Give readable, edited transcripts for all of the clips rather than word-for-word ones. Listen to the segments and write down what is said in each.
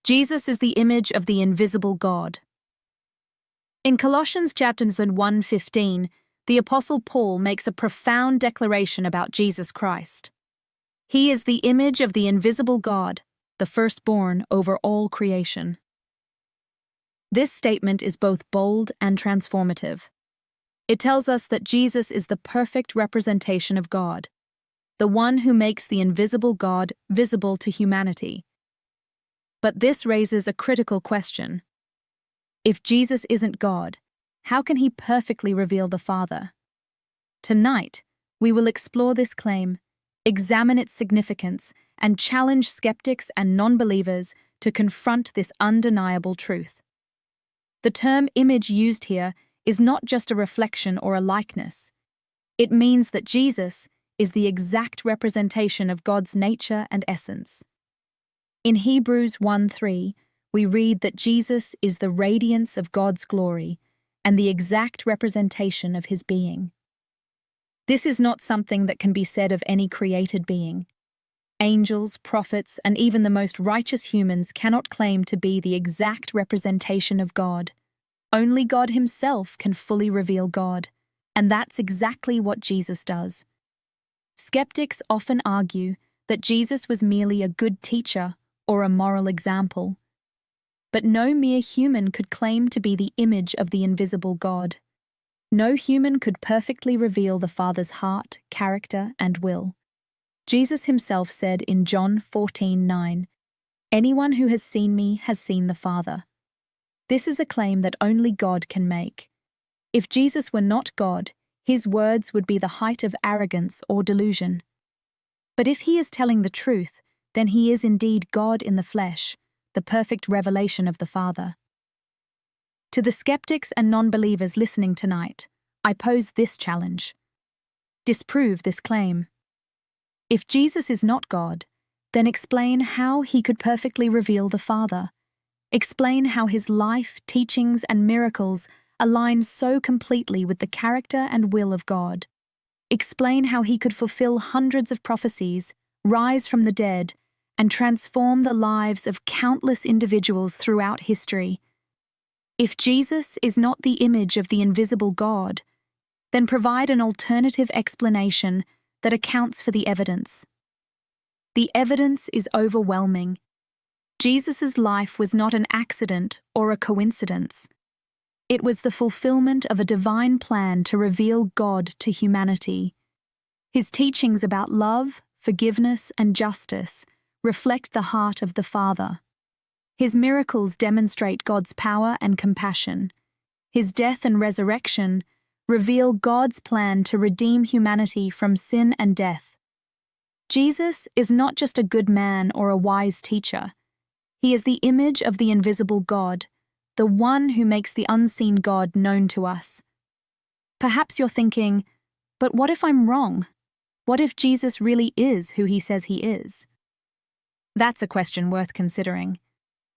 Jesus is the image of the invisible God. In Colossians chapters 1:15, the Apostle Paul makes a profound declaration about Jesus Christ. He is the image of the invisible God, the firstborn over all creation. This statement is both bold and transformative. It tells us that Jesus is the perfect representation of God, the one who makes the invisible God visible to humanity. But this raises a critical question. If Jesus isn't God, how can he perfectly reveal the Father? Tonight, we will explore this claim, examine its significance, and challenge skeptics and non-believers to confront this undeniable truth. The term image used here is not just a reflection or a likeness. It means that Jesus is the exact representation of God's nature and essence. In Hebrews 1:3, we read that Jesus is the radiance of God's glory and the exact representation of his being. This is not something that can be said of any created being. Angels, prophets, and even the most righteous humans cannot claim to be the exact representation of God. Only God himself can fully reveal God, and that's exactly what Jesus does. Skeptics often argue that Jesus was merely a good teacher or a moral example. But no mere human could claim to be the image of the invisible God. No human could perfectly reveal the Father's heart, character, and will. Jesus himself said in John 14:9, "Anyone who has seen me has seen the Father." This is a claim that only God can make. If Jesus were not God, his words would be the height of arrogance or delusion. But if he is telling the truth, then he is indeed God in the flesh, the perfect revelation of the Father. To the skeptics and non-believers listening tonight, I pose this challenge. Disprove this claim. If Jesus is not God, then explain how he could perfectly reveal the Father. Explain how his life, teachings, and miracles align so completely with the character and will of God. Explain how he could fulfill hundreds of prophecies, rise from the dead, and transform the lives of countless individuals throughout history. If Jesus is not the image of the invisible God, then provide an alternative explanation that accounts for the evidence. The evidence is overwhelming. Jesus' life was not an accident or a coincidence. It was the fulfillment of a divine plan to reveal God to humanity. His teachings about love, forgiveness, and justice reflect the heart of the Father. His miracles demonstrate God's power and compassion. His death and resurrection reveal God's plan to redeem humanity from sin and death. Jesus is not just a good man or a wise teacher. He is the image of the invisible God, the one who makes the unseen God known to us. Perhaps you're thinking, but what if I'm wrong? What if Jesus really is who he says he is? That's a question worth considering.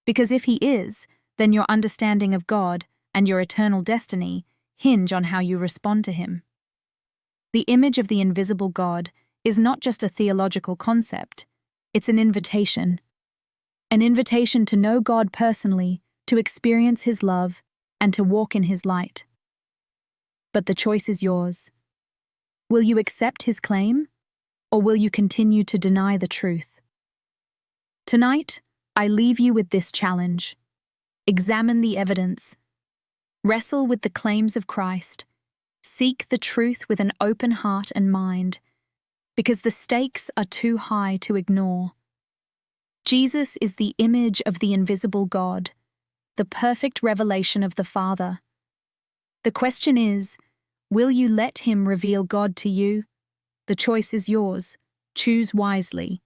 Because if he is, then your understanding of God and your eternal destiny hinge on how you respond to him. The image of the invisible God is not just a theological concept, it's an invitation. An invitation to know God personally, to experience his love, and to walk in his light. But the choice is yours. Will you accept his claim, or will you continue to deny the truth? Tonight, I leave you with this challenge. Examine the evidence. Wrestle with the claims of Christ. Seek the truth with an open heart and mind, because the stakes are too high to ignore. Jesus is the image of the invisible God, the perfect revelation of the Father. The question is, will you let him reveal God to you? The choice is yours. Choose wisely.